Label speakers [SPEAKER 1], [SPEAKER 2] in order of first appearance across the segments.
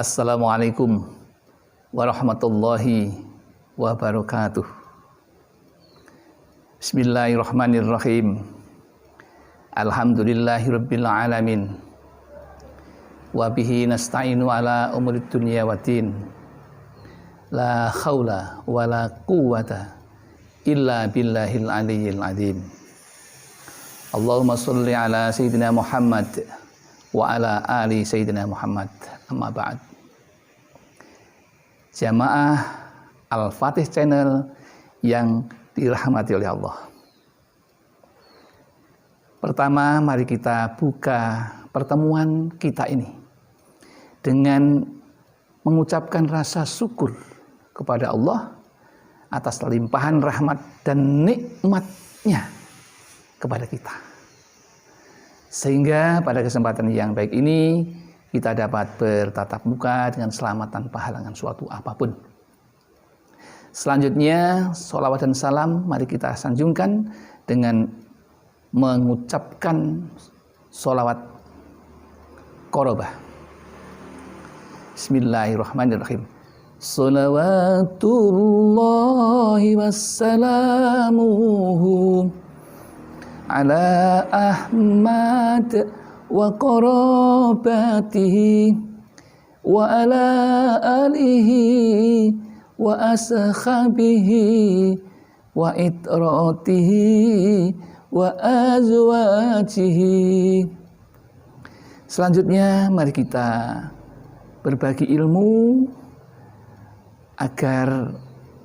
[SPEAKER 1] Assalamualaikum warahmatullahi wabarakatuh. Bismillahirrahmanirrahim. Alhamdulillahirabbil alamin. Wa bihi nasta'inu ala umurid dunya waddin. La haula wala quwwata illa billahil aliyyil azim. Allahumma sholli ala sayyidina Muhammad wa ala ali sayyidina Muhammad. Amma ba'd. Jamaah Al-Fatih Channel yang dirahmati oleh Allah. Pertama, mari kita buka pertemuan kita ini dengan mengucapkan rasa syukur kepada Allah atas limpahan rahmat dan nikmat-Nya kepada kita. Sehingga pada kesempatan yang baik ini kita dapat bertatap muka dengan selamat tanpa halangan suatu apapun. Selanjutnya, sholawat dan salam mari kita sanjungkan dengan mengucapkan sholawat qorobah. Bismillahirrahmanirrahim. Sholawatullahi wassalamuhu ala Ahmad wa qarabatihi wa ala alihi wa ashabihi wa itratihi wa azwajihi. Selanjutnya mari kita berbagi ilmu agar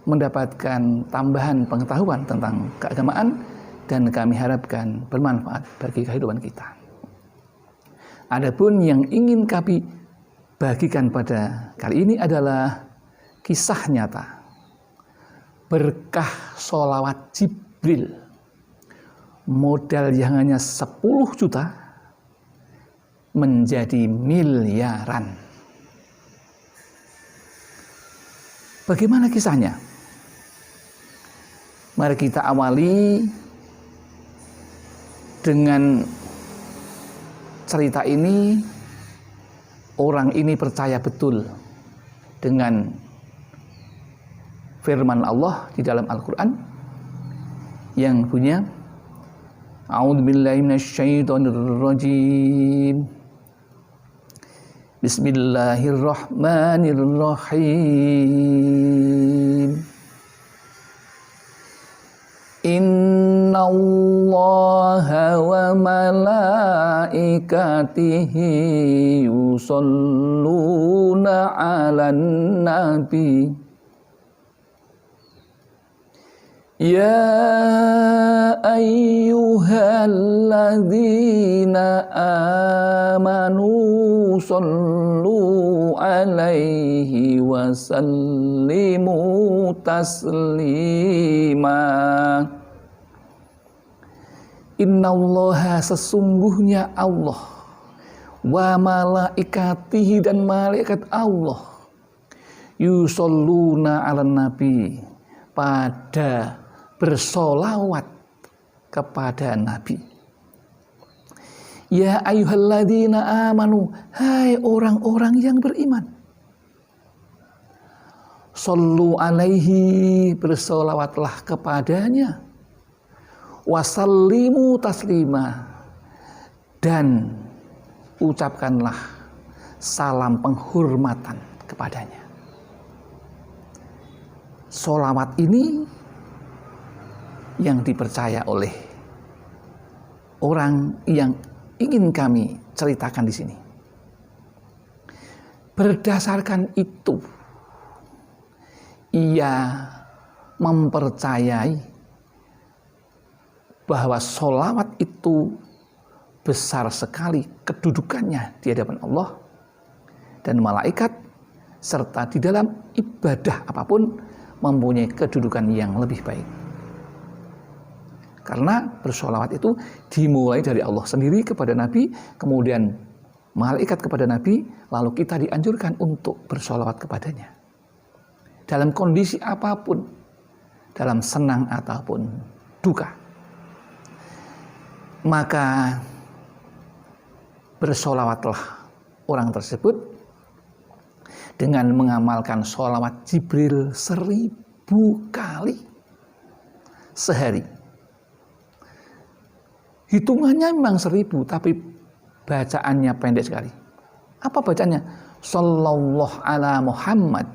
[SPEAKER 1] mendapatkan tambahan pengetahuan tentang keagamaan dan kami harapkan bermanfaat bagi kehidupan kita. Adapun yang ingin kami bagikan pada kali ini adalah kisah nyata berkah sholawat Jibril, modal yang hanya 10 juta menjadi miliaran. Bagaimana kisahnya? Mari kita awali dengan cerita ini. Orang ini percaya betul dengan firman Allah di dalam Al-Quran yang punya A'udzubillahi minasyaitonirrajim. Bismillahirrahmanirrahim. Innallaha wa malaikatihi yusholluna 'alan nabi. Ya ayyuhalladzina amanu shollu 'alaihi wa sallimu taslima. Innallaha, sesungguhnya Allah, wa malaikatihi, dan malaikat Allah, yusholluna 'alan nabi, pada bersolawat kepada Nabi. Ya ayyuhalladzina amanu, hai orang-orang yang beriman, shollu alaihi, bersolawatlah kepadanya, wasallimu taslima, dan ucapkanlah salam penghormatan kepadanya. Sholawat ini yang dipercaya oleh orang yang ingin kami ceritakan di sini. Berdasarkan itu, ia mempercayai bahwa sholawat itu besar sekali kedudukannya di hadapan Allah dan malaikat, serta di dalam ibadah apapun mempunyai kedudukan yang lebih baik. Karena bersolawat itu dimulai dari Allah sendiri kepada Nabi, kemudian malaikat kepada Nabi, lalu kita dianjurkan untuk bersolawat kepadanya. Dalam kondisi apapun, dalam senang ataupun duka. Maka bersolawatlah orang tersebut dengan mengamalkan sholawat Jibril 1000 kali sehari. Hitungannya memang 1000, tapi bacaannya pendek sekali. Apa bacaannya? Sallallahu ala Muhammad.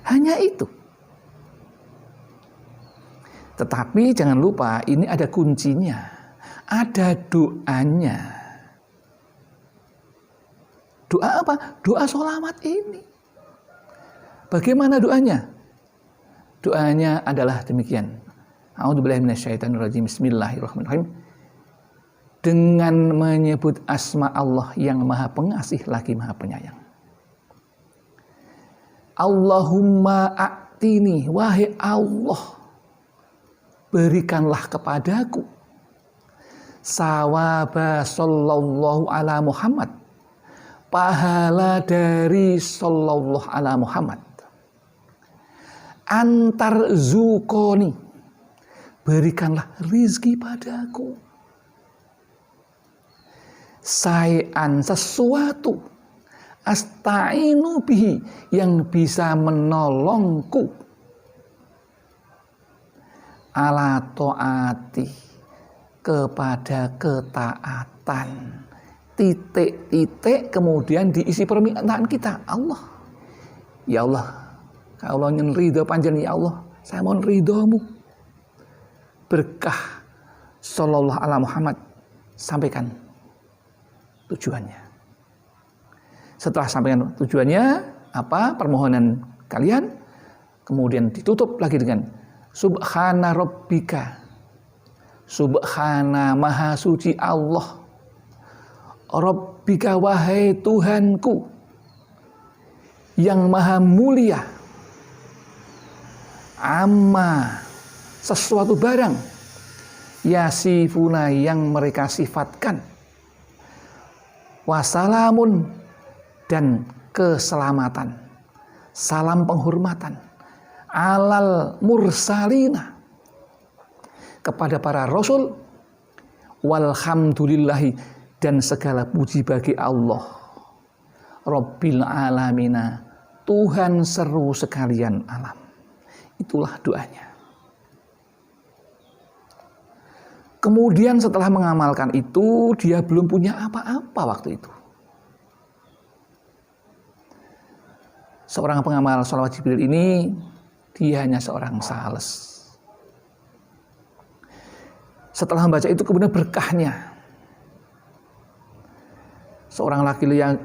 [SPEAKER 1] Hanya itu. Tetapi jangan lupa, ini ada kuncinya. Ada doanya. Doa apa? Doa sholawat ini. Bagaimana doanya? Doanya adalah demikian. A'udzubillahi minasyaitonirrajim. Bismillahirrahmanirrahim. Dengan menyebut asma Allah yang Maha Pengasih lagi Maha Penyayang. Allahumma a'tini, wahai Allah, berikanlah kepadaku sawaba sallallahu ala Muhammad, pahala dari sallallahu ala Muhammad. Antar zukoni, berikanlah rizki padaku. Sayan, sesuatu, asta'inu bihi, yang bisa menolongku, ala ta'ati, kepada ketaatan. Titik-titik kemudian diisi permintaan kita. Allah, ya Allah, kalau ingin ridho panjenengan, ya Allah, saya mohon ridhomu. Berkah sallallahu ala Muhammad, sampaikan tujuannya. Setelah sampaikan tujuannya, apa permohonan kalian, kemudian ditutup lagi dengan subhana rabbika, subhana maha suci Allah, rabbika wahai Tuhanku yang maha mulia, amma, sesuatu barang, yasifuna, yang mereka sifatkan, wasalamun, dan keselamatan, salam penghormatan, alal mursalina, kepada para rasul, walhamdulillahi, dan segala puji bagi Allah, Rabbil alamina, Tuhan seru sekalian alam. Itulah doanya. Kemudian setelah mengamalkan itu, dia belum punya apa-apa waktu itu. Seorang pengamal sholawat Jibril ini, dia hanya seorang sales. Setelah membaca itu kemudian berkahnya. Seorang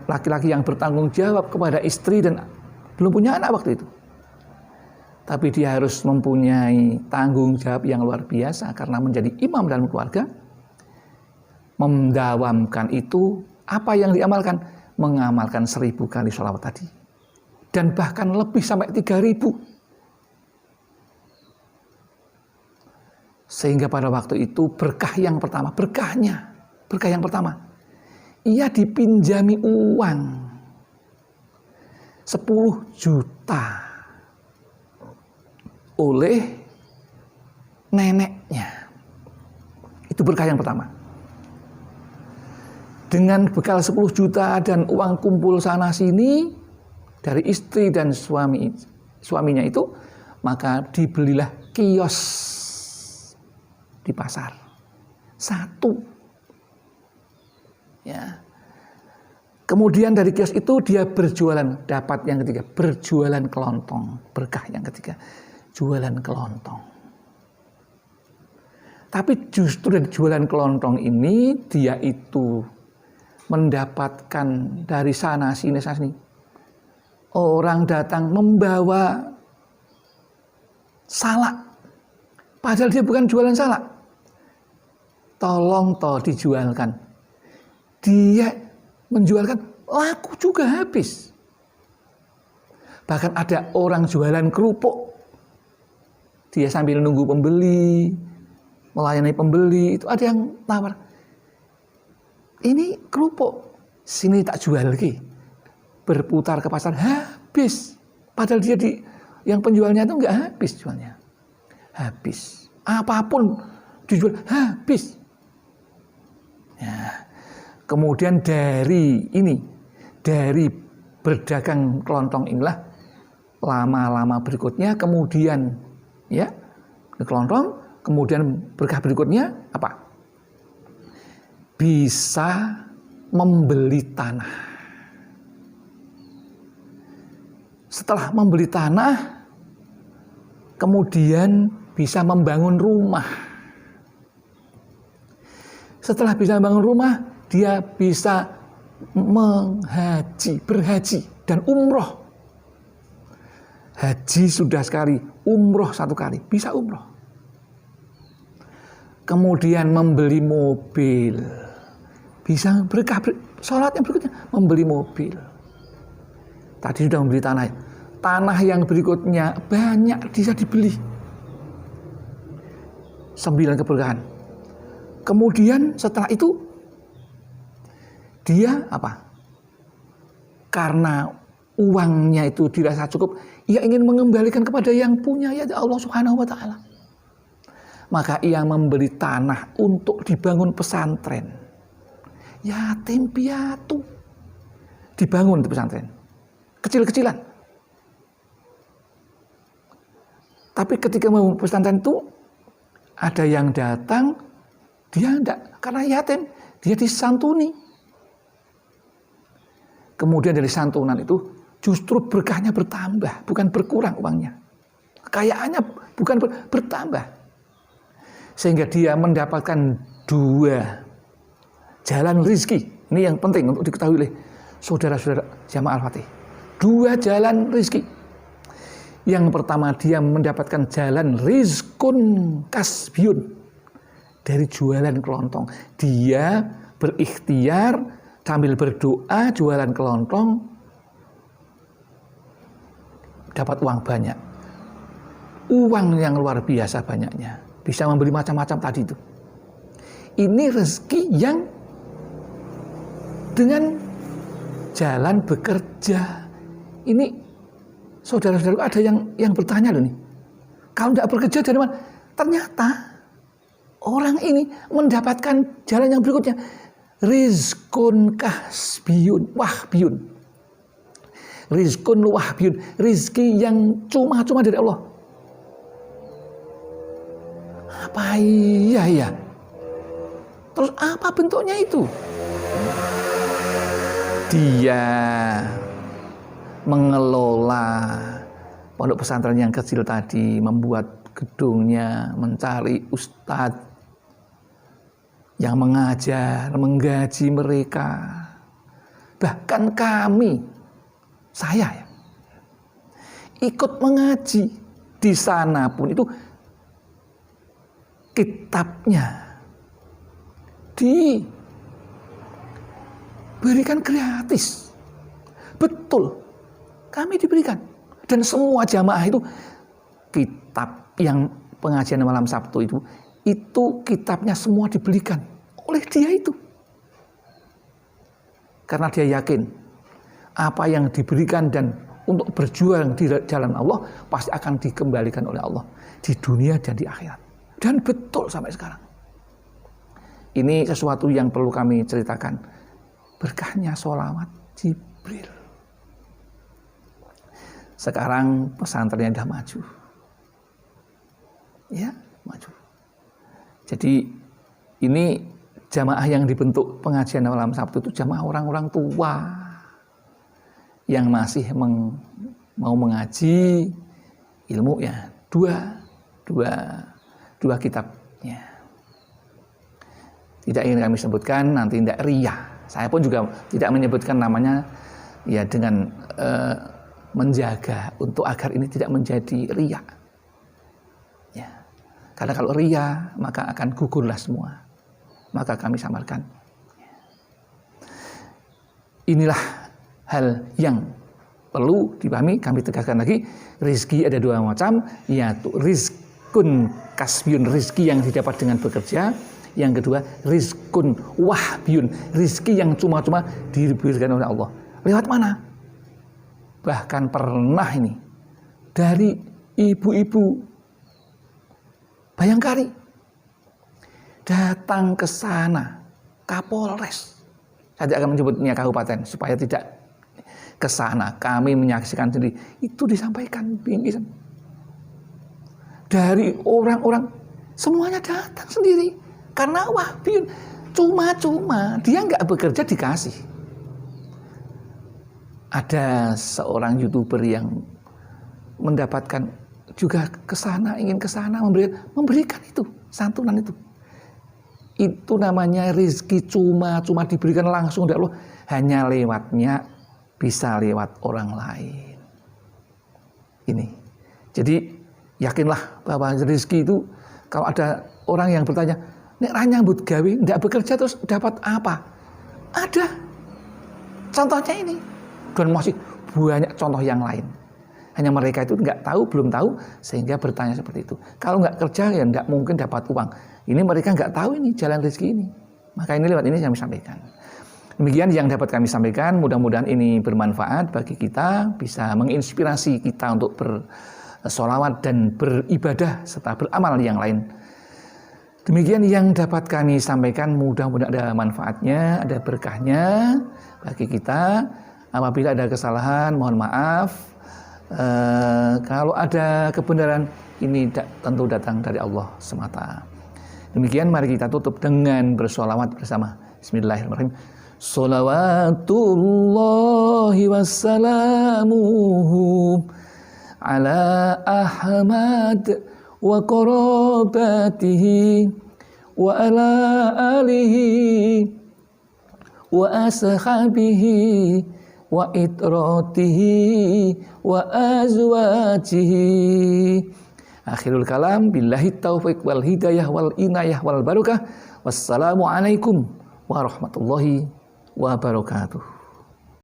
[SPEAKER 1] laki-laki yang bertanggung jawab kepada istri dan belum punya anak waktu itu. Tapi dia harus mempunyai tanggung jawab yang luar biasa karena menjadi imam dalam keluarga. Mendawamkan itu, apa yang diamalkan? Mengamalkan 1000 kali sholawat tadi. Dan bahkan lebih sampai 3000. Sehingga pada waktu itu berkah yang pertama, berkah yang pertama, ia dipinjami uang 10 juta oleh neneknya. Itu berkah yang pertama. Dengan bekal 10 juta dan uang kumpul sana sini dari istri dan suaminya itu, maka dibelilah kios di pasar. 1. Ya. Kemudian dari kios itu dia berjualan, dapat yang ketiga, berjualan kelontong. Berkah yang ketiga, jualan kelontong. Tapi justru dari jualan kelontong ini, dia itu mendapatkan dari sana sini. Orang datang membawa salak. Padahal dia bukan jualan salak. Tolong dijualkan. Dia menjualkan, laku juga habis. Bahkan ada orang jualan kerupuk. Dia sambil nunggu pembeli, melayani pembeli, itu ada yang tawar. Ini kerupuk, sini tak jual lagi. Berputar ke pasar, habis. Padahal dia yang penjualnya itu enggak habis jualnya. Habis. Apapun dijual, habis. Ya. Kemudian dari berdagang kelontong inilah lama-lama berikutnya kemudian ya kelontong, kemudian berkah berikutnya apa? Bisa membeli tanah. Setelah membeli tanah, kemudian bisa membangun rumah. Setelah bisa membangun rumah, dia bisa berhaji dan umroh. Haji sudah sekali, umroh satu kali, bisa umroh. Kemudian membeli mobil, bisa berkah, sholat yang berikutnya, membeli mobil. Tadi sudah membeli tanah, tanah yang berikutnya banyak bisa dibeli. 9 keberkahan. Kemudian setelah itu, dia apa? Karena uangnya itu dirasa cukup, ia ingin mengembalikan kepada yang punya, ya Allah Subhanahu wa Ta'ala. Maka ia membeli tanah untuk dibangun pesantren. Yatim piatu dibangun di pesantren. Kecil-kecilan. Tapi ketika membangun pesantren itu, ada yang datang, dia enggak, karena yatim, dia disantuni. Kemudian dari santunan itu justru berkahnya bertambah, bukan berkurang uangnya. Kekayaannya bukan bertambah. Sehingga dia mendapatkan 2 jalan rizki. Ini yang penting untuk diketahui oleh saudara-saudara jamaah Al-Fatih. 2 jalan rizki. Yang pertama dia mendapatkan jalan rizkun kasbiyun. Dari jualan kelontong. Dia berikhtiar sambil berdoa jualan kelontong. Dapat uang banyak. Uang yang luar biasa banyaknya. Bisa membeli macam-macam tadi itu. Ini rezeki yang dengan jalan bekerja. Ini saudara-saudara ada yang bertanya loh nih. Kalau tidak bekerja dari mana? Ternyata orang ini mendapatkan jalan yang berikutnya. Rizkun kasbiyun wahbiyun. Rizkun wahbiyun. Rizki yang cuma-cuma dari Allah. Apa iya ya? Terus apa bentuknya itu? Dia mengelola pondok pesantren yang kecil tadi, membuat gedungnya, mencari ustadz yang mengajar, menggaji mereka. Bahkan kami, saya ya, ikut mengaji di sana pun itu kitabnya diberikan gratis. Betul, kami diberikan. Dan semua jamaah itu kitab yang pengajian malam Sabtu itu kitabnya semua dibelikan oleh dia itu. Karena dia yakin apa yang diberikan dan untuk berjuang di jalan Allah pasti akan dikembalikan oleh Allah di dunia dan di akhirat. Dan betul sampai sekarang. Ini sesuatu yang perlu kami ceritakan. Berkahnya sholawat Jibril. Sekarang pesantrennya sudah maju. Ya, maju. Jadi ini jamaah yang dibentuk pengajian malam Sabtu itu jamaah orang-orang tua yang masih mau mengaji ilmu ya. Dua kitabnya. Tidak ingin kami sebutkan, nanti tidak riya. Saya pun juga tidak menyebutkan namanya ya dengan menjaga untuk agar ini tidak menjadi riya. Ya. Karena kalau riya maka akan gugurlah semua. Maka kami samarkan. Inilah hal yang perlu dipahami, kami tegaskan lagi, rizki ada 2 macam, yaitu rizkun kasbiyun, rizki yang didapat dengan bekerja. Yang kedua, rizkun wahbiyun, rizki yang cuma-cuma diberikan oleh Allah. Lewat mana? Bahkan pernah ini dari ibu-ibu Bayangkari datang ke sana, Kapolres. Saya tidak akan menyebutnya kabupaten supaya tidak ke sana, kami menyaksikan sendiri. Itu disampaikan pinggisan. Dari orang-orang semuanya datang sendiri. Karena Wahbi cuma-cuma, dia nggak bekerja dikasih. Ada seorang YouTuber yang mendapatkan juga ke sana, ingin ke sana, memberikan itu, santunan itu. Itu namanya rezeki cuma diberikan langsung dari Allah, hanya lewatnya bisa lewat orang lain. Ini. Jadi yakinlah bahwa rezeki itu, kalau ada orang yang bertanya, nek ra nyambut gawe, ndak bekerja terus dapat apa? Ada. Contohnya ini. Dan masih banyak contoh yang lain. Hanya mereka itu nggak tahu, belum tahu, sehingga bertanya seperti itu. Kalau nggak kerja ya nggak mungkin dapat uang. Ini mereka nggak tahu ini jalan rezeki ini. Maka ini lewat ini kami sampaikan. Demikian yang dapat kami sampaikan. Mudah-mudahan ini bermanfaat bagi kita, bisa menginspirasi kita untuk bersolawat dan beribadah serta beramal yang lain. Demikian yang dapat kami sampaikan. Mudah-mudahan ada manfaatnya, ada berkahnya bagi kita. Apabila ada kesalahan, mohon maaf. Kalau ada kebenaran, ini tentu datang dari Allah semata. Demikian mari kita tutup dengan bersolawat bersama. Bismillahirrahmanirrahim. Salawatullahi wassalamuhu ala Ahmad wa qarabatihi wa ala alihi wa ashabihi wa itratihi wa azwajihi. Akhirul kalam, billahi taufiq wal hidayah wal inayah wal barakah. Wassalamualaikum warahmatullahi wabarakatuh.